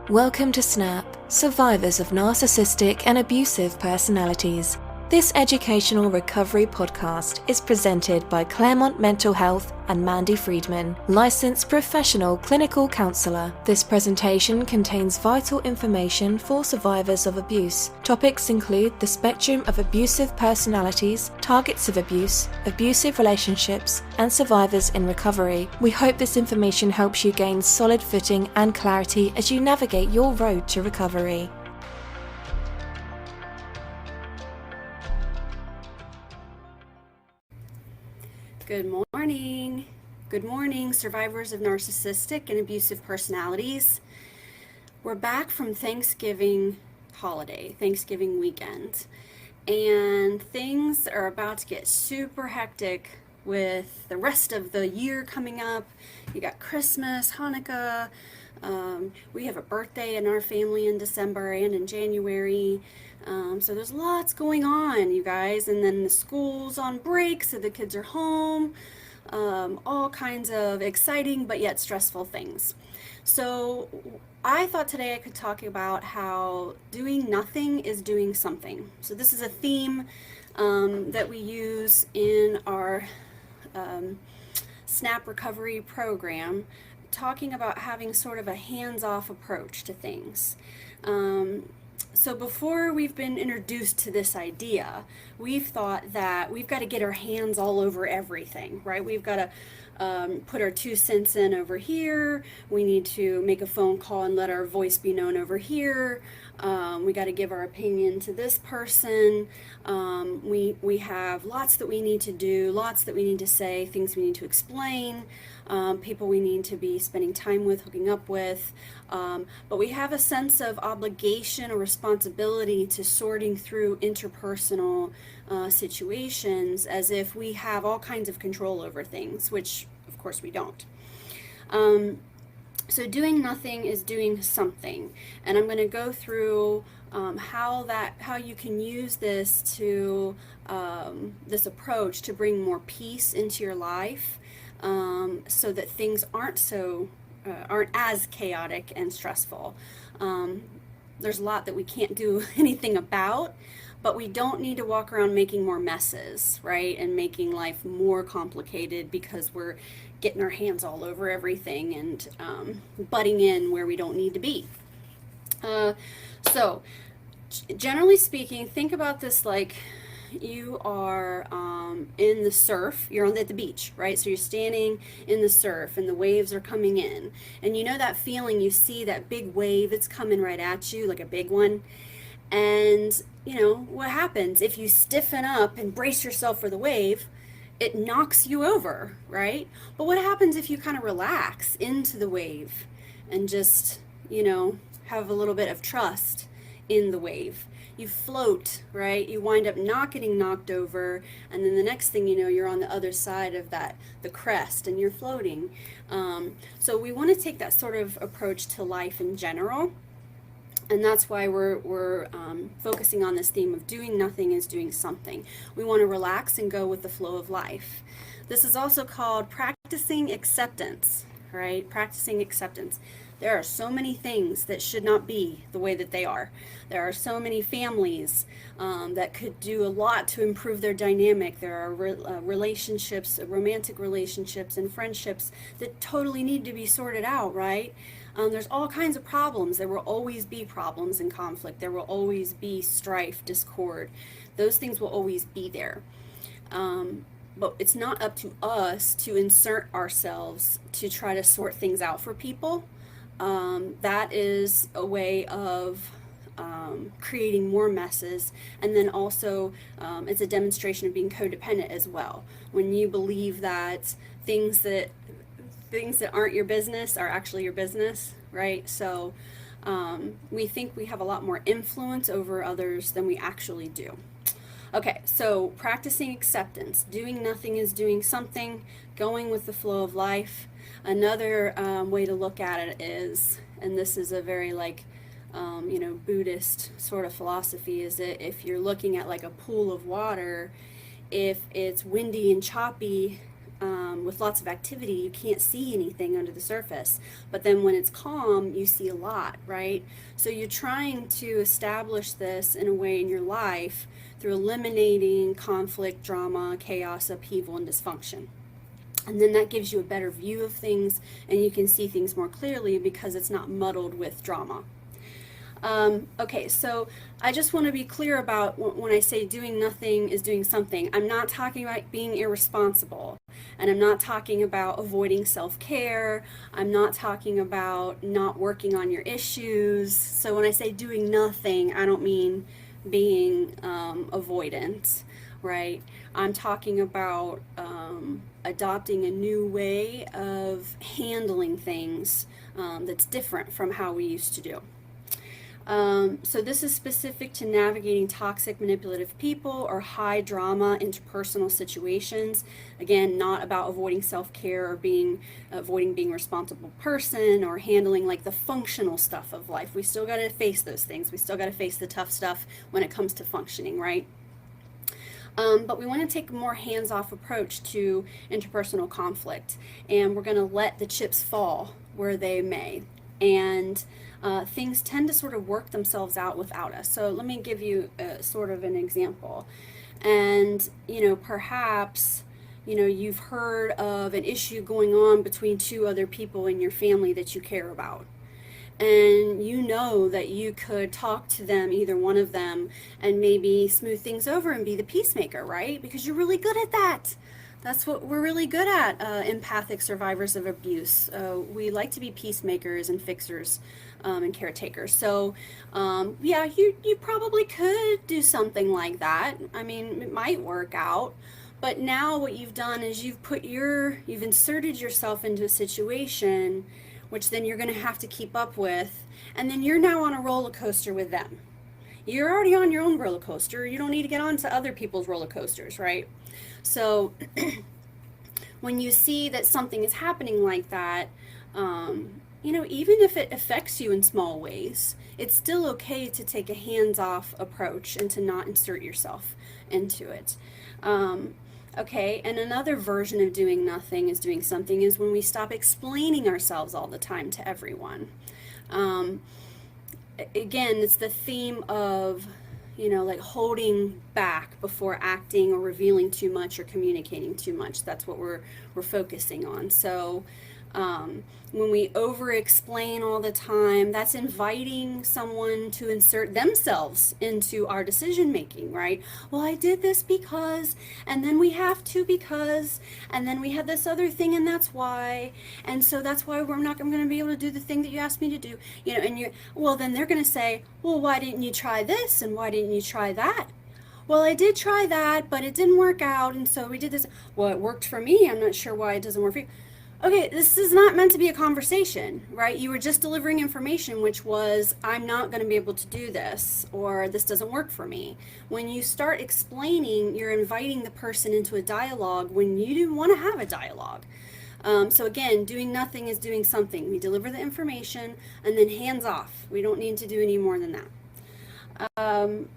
Welcome to SNAP, Survivors of Narcissistic and Abusive Personalities. This educational recovery podcast is presented by Claremont Mental Health and Mandy Friedman, licensed professional clinical counselor. This presentation contains vital information for survivors of abuse. Topics include the spectrum of abusive personalities, targets of abuse, abusive relationships, and survivors in recovery. We hope this information helps you gain solid footing and clarity as you navigate your road to recovery. Good morning. Good morning, survivors of narcissistic and abusive personalities. We're back from Thanksgiving holiday, Thanksgiving weekend, and things are about to get super hectic with the rest of the year coming up. You got Christmas, Hanukkah. We have a birthday in our family in December and in January. So there's lots going on, you guys, and then the school's on break, so the kids are home, all kinds of exciting but yet stressful things. So I thought today I could talk about how doing nothing is doing something. So this is a theme that we use in our SNAP recovery program, talking about having sort of a hands-off approach to things. So before we've been introduced to this idea, we've thought that we've got to get our hands all over everything, right? We've got to put our 2 cents in over here. We need to make a phone call and let our voice be known over here. We got to give our opinion to this person. We have lots that we need to do, lots that we need to say, things we need to explain, people we need to be spending time with, hooking up with. But we have a sense of obligation or responsibility to sorting through interpersonal situations as if we have all kinds of control over things, which of course we don't. So doing nothing is doing something, and I'm going to go through how you can use this to this approach to bring more peace into your life, so that things aren't as chaotic and stressful. There's a lot that we can't do anything about, but we don't need to walk around making more messes, right? And making life more complicated because we're getting our hands all over everything and butting in where we don't need to be. So generally speaking, think about this like you are in the surf. You're at the beach, right? So you're standing in the surf and the waves are coming in, and you know that feeling, you see that big wave, it's coming right at you like a big one. And you know what happens if you stiffen up and brace yourself for the wave? It knocks you over, right? But what happens if you kind of relax into the wave and just, have a little bit of trust in the wave? You float, right? You wind up not getting knocked over, and then the next thing you know, you're on the other side of the crest, and you're floating. So we want to take that sort of approach to life in general, and that's why we're focusing on this theme of doing nothing is doing something. We want to relax and go with the flow of life. This is also called practicing acceptance, right? Practicing acceptance. There are so many things that should not be the way that they are. There are so many families that could do a lot to improve their dynamic. There are relationships, romantic relationships and friendships that totally need to be sorted out, right? There's all kinds of problems. There will always be problems and conflict. There will always be strife, discord. Those things will always be there. But it's not up to us to insert ourselves to try to sort things out for people. That is a way of creating more messes, and then also it's a demonstration of being codependent as well. When you believe that things that aren't your business are actually your business, right? So we think we have a lot more influence over others than we actually do. Okay, so practicing acceptance. Doing nothing is doing something, going with the flow of life. Another way to look at it is, and this is a very Buddhist sort of philosophy, is that if you're looking at like a pool of water, if it's windy and choppy, with lots of activity, you can't see anything under the surface. But then when it's calm, you see a lot, right? So you're trying to establish this in a way in your life through eliminating conflict, drama, chaos, upheaval, and dysfunction. And then that gives you a better view of things, and you can see things more clearly because it's not muddled with drama. Okay, so I just want to be clear about when I say doing nothing is doing something. I'm not talking about being irresponsible, and I'm not talking about avoiding self-care. I'm not talking about not working on your issues. So when I say doing nothing, I don't mean being avoidant, right? I'm talking about adopting a new way of handling things that's different from how we used to do. So this is specific to navigating toxic, manipulative people or high drama interpersonal situations. Again, not about avoiding self-care or avoiding being a responsible person or handling like the functional stuff of life. We still got to face those things. We still got to face the tough stuff when it comes to functioning, right? But we want to take a more hands-off approach to interpersonal conflict, and we're going to let the chips fall where they may. And things tend to sort of work themselves out without us. So let me give you sort of an example. And, perhaps, you've heard of an issue going on between two other people in your family that you care about. And you know that you could talk to them, either one of them, and maybe smooth things over and be the peacemaker, right? Because you're really good at that. That's what we're really good at, empathic survivors of abuse. We like to be peacemakers and fixers and caretakers. So, yeah, you probably could do something like that. I mean, it might work out. But now what you've done is you've inserted yourself into a situation which then you're going to have to keep up with, and then you're now on a roller coaster with them. You're already on your own roller coaster. You don't need to get on to other people's roller coasters, right? So when you see that something is happening like that, even if it affects you in small ways, it's still okay to take a hands-off approach and to not insert yourself into it. Okay, and another version of doing nothing is doing something is when we stop explaining ourselves all the time to everyone. Again, it's the theme of, like holding back before acting or revealing too much or communicating too much. That's what we're focusing on. So when we over-explain all the time, that's inviting someone to insert themselves into our decision-making, right? Well, I did this because, and then we have to because, and then we had this other thing and that's why, and so that's why I'm going to be able to do the thing that you asked me to do, well, then they're going to say, well, why didn't you try this and why didn't you try that? Well, I did try that, but it didn't work out, and so we did this. Well, it worked for me. I'm not sure why it doesn't work for you. Okay, this is not meant to be a conversation, right? You were just delivering information, which was, I'm not going to be able to do this, or this doesn't work for me. When you start explaining, you're inviting the person into a dialogue when you didn't want to have a dialogue. So again, doing nothing is doing something. We deliver the information, and then hands off. We don't need to do any more than that.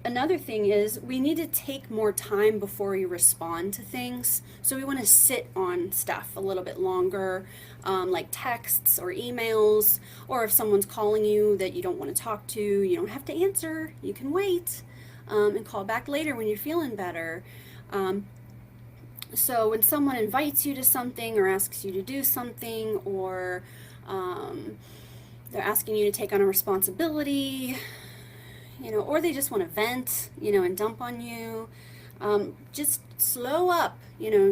Another thing is we need to take more time before we respond to things. So we want to sit on stuff a little bit longer, like texts or emails, or if someone's calling you that you don't want to talk to, you don't have to answer. You can wait and call back later when you're feeling better. So when someone invites you to something or asks you to do something, or they're asking you to take on a responsibility, or they just want to vent, and dump on you. Just slow up,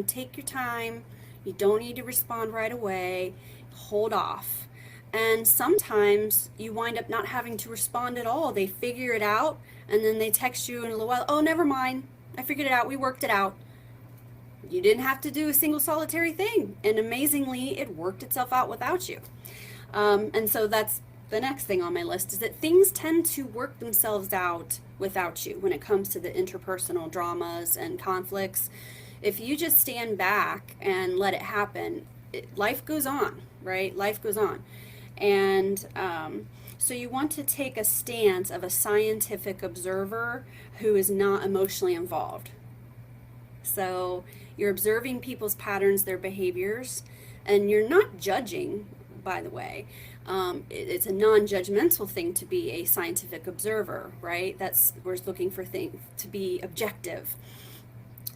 take your time. You don't need to respond right away. Hold off. And sometimes you wind up not having to respond at all. They figure it out, and then they text you in a little while, oh, never mind. I figured it out. We worked it out. You didn't have to do a single solitary thing. And amazingly, it worked itself out without you. And so that's the next thing on my list, is that things tend to work themselves out without you when it comes to the interpersonal dramas and conflicts. If you just stand back and let it happen, life goes on, right? Life goes on. And so you want to take a stance of a scientific observer who is not emotionally involved. So you're observing people's patterns, their behaviors, and you're not judging, by the way. It's a non-judgmental thing to be a scientific observer, right? We're looking for things to be objective.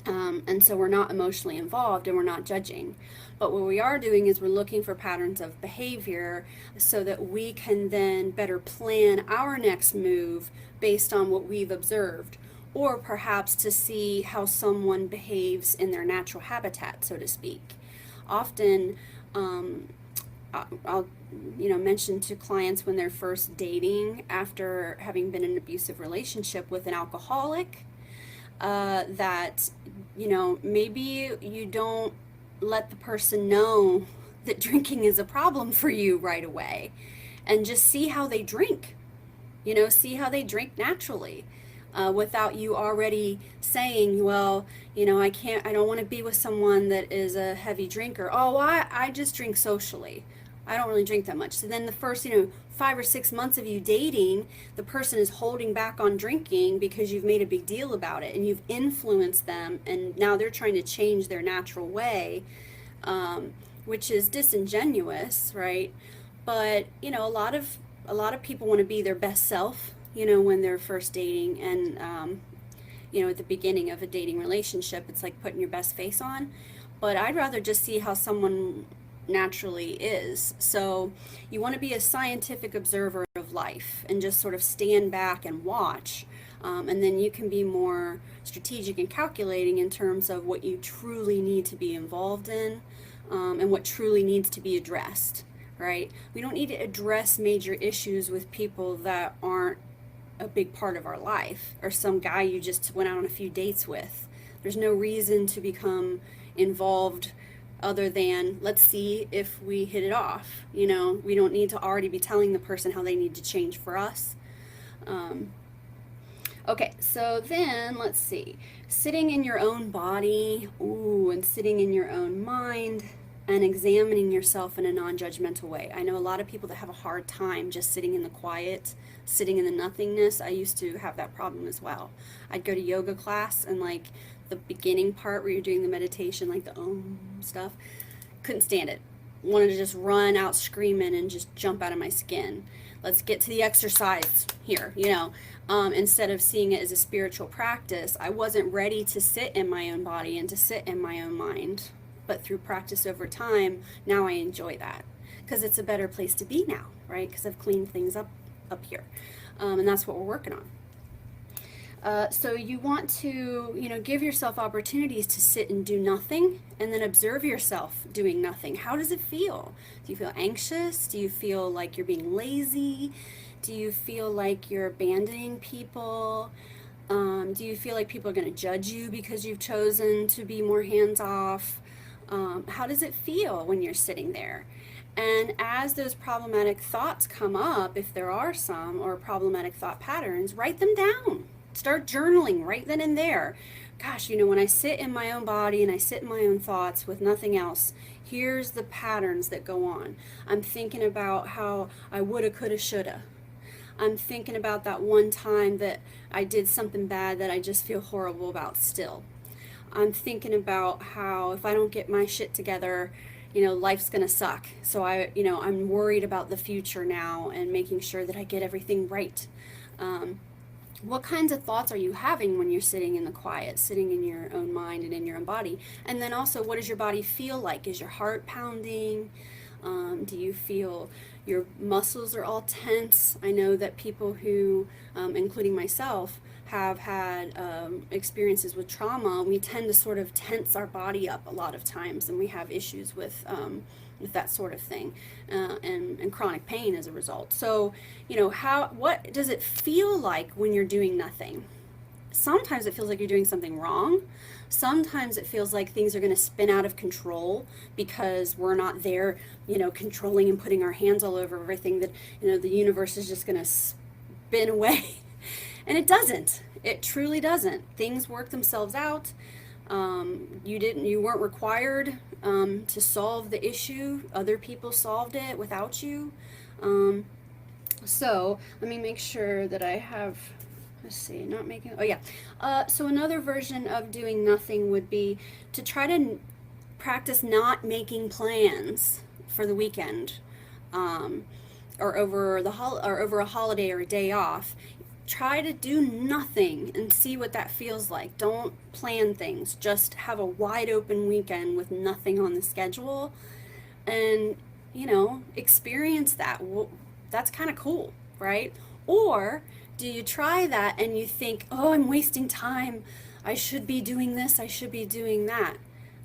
And so we're not emotionally involved and we're not judging. But what we are doing is we're looking for patterns of behavior so that we can then better plan our next move based on what we've observed, or perhaps to see how someone behaves in their natural habitat, so to speak. Often, I'll mention to clients when they're first dating after having been in an abusive relationship with an alcoholic, that maybe you don't let the person know that drinking is a problem for you right away, and just see how they drink. See how they drink naturally, without you already saying, well, I don't want to be with someone that is a heavy drinker. Oh, I just drink socially. I don't really drink that much. So then the first, 5 or 6 months of you dating, the person is holding back on drinking because you've made a big deal about it and you've influenced them, and now they're trying to change their natural way, which is disingenuous, right? But a lot of people want to be their best self, when they're first dating, and at the beginning of a dating relationship, it's like putting your best face on. But I'd rather just see how someone naturally is. So you want to be a scientific observer of life and just sort of stand back and watch, and then you can be more strategic and calculating in terms of what you truly need to be involved in, and what truly needs to be addressed, right? We don't need to address major issues with people that aren't a big part of our life, or some guy you just went out on a few dates with. There's no reason to become involved other than, let's see if we hit it off. We don't need to already be telling the person how they need to change for us. Okay, so then let's see. Sitting in your own body, and sitting in your own mind, and examining yourself in a non-judgmental way. I know a lot of people that have a hard time just sitting in the quiet, sitting in the nothingness. I used to have that problem as well. I'd go to yoga class, and like the beginning part where you're doing the meditation, like the stuff, couldn't stand it. Wanted to just run out screaming and just jump out of my skin. Let's get to the exercise here, instead of seeing it as a spiritual practice. I wasn't ready to sit in my own body and to sit in my own mind. But through practice over time, now I enjoy that because it's a better place to be now, right? Because I've cleaned things up here, and that's what we're working on. So you want to, give yourself opportunities to sit and do nothing, and then observe yourself doing nothing. How does it feel? Do you feel anxious? Do you feel like you're being lazy? Do you feel like you're abandoning people? Do you feel like people are going to judge you because you've chosen to be more hands-off? How does it feel when you're sitting there? And as those problematic thoughts come up, if there are some, or problematic thought patterns, write them down. Start journaling right then and there. Gosh, when I sit in my own body and I sit in my own thoughts with nothing else, here's the patterns that go on. I'm thinking about how I woulda, coulda, shoulda. I'm thinking about that one time that I did something bad that I just feel horrible about still. I'm thinking about how if I don't get my shit together, life's gonna suck. So I'm worried about the future now and making sure that I get everything right. What kinds of thoughts are you having when you're sitting in the quiet, sitting in your own mind and in your own body? And then also, what does your body feel like? Is your heart pounding? Do you feel your muscles are all tense? I know that people who, including myself, have had experiences with trauma, we tend to sort of tense our body up a lot of times, and we have issues with that sort of thing, and chronic pain as a result. So, what does it feel like when you're doing nothing? Sometimes it feels like you're doing something wrong. Sometimes it feels like things are going to spin out of control because we're not there, controlling and putting our hands all over everything, that, the universe is just going to spin away. And it doesn't. It truly doesn't. Things work themselves out. You weren't required to solve the issue. Other people solved it without you. So let me make sure that I have let's see, not making, oh yeah. So another version of doing nothing would be to try to practice not making plans for the weekend, or over a holiday or a day off. Try to do nothing and see what that feels like. Don't plan things. Just have a wide open weekend with nothing on the schedule, and experience that. Well, that's kind of cool, right? Or do you try that and you think, oh, I'm wasting time, I should be doing this, I should be doing that?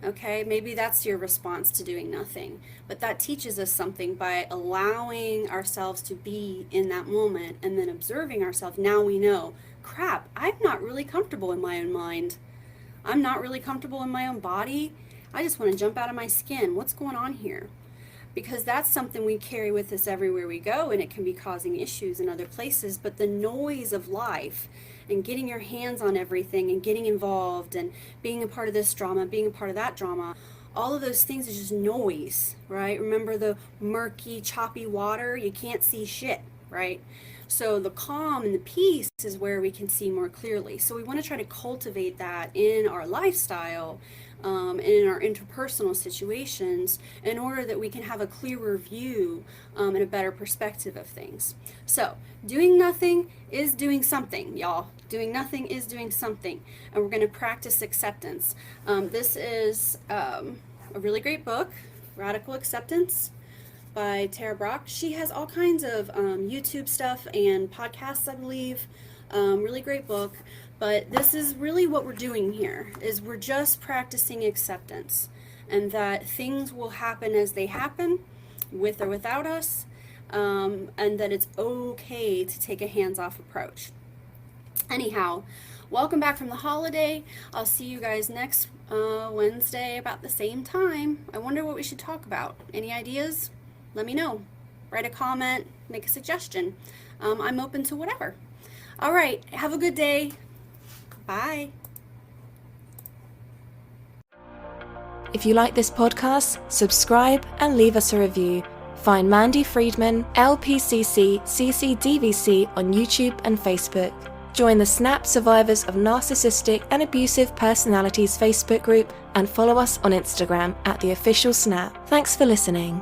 Okay, maybe that's your response to doing nothing. But that teaches us something by allowing ourselves to be in that moment and then observing ourselves. Now we know, crap, I'm not really comfortable in my own mind. I'm not really comfortable in my own body. I just want to jump out of my skin. What's going on here? Because that's something we carry with us everywhere we go, and it can be causing issues in other places. But the noise of life and getting your hands on everything and getting involved and being a part of this drama, being a part of that drama, all of those things is just noise, right? Remember the murky, choppy water? You can't see shit, right? So the calm and the peace is where we can see more clearly. So we want to try to cultivate that in our lifestyle, and in our interpersonal situations, in order that we can have a clearer view and a better perspective of things. So doing nothing is doing something, y'all. Doing nothing is doing something, and we're going to practice acceptance. This is a really great book, Radical Acceptance by Tara Brach. She has all kinds of YouTube stuff and podcasts, I believe. Really great book. But this is really what we're doing here, is we're just practicing acceptance, and that things will happen as they happen, with or without us, and that it's okay to take a hands-off approach. Anyhow, welcome back from the holiday. I'll see you guys next Wednesday about the same time. I wonder what we should talk about. Any ideas? Let me know. Write a comment, make a suggestion. I'm open to whatever. All right, have a good day. Bye. If you like this podcast, subscribe and leave us a review. Find Mandy Friedman, LPCC, CCDVC on YouTube and Facebook. Join the SNAP Survivors of Narcissistic and Abusive Personalities Facebook group and follow us on Instagram @theofficialsnap. Thanks for listening.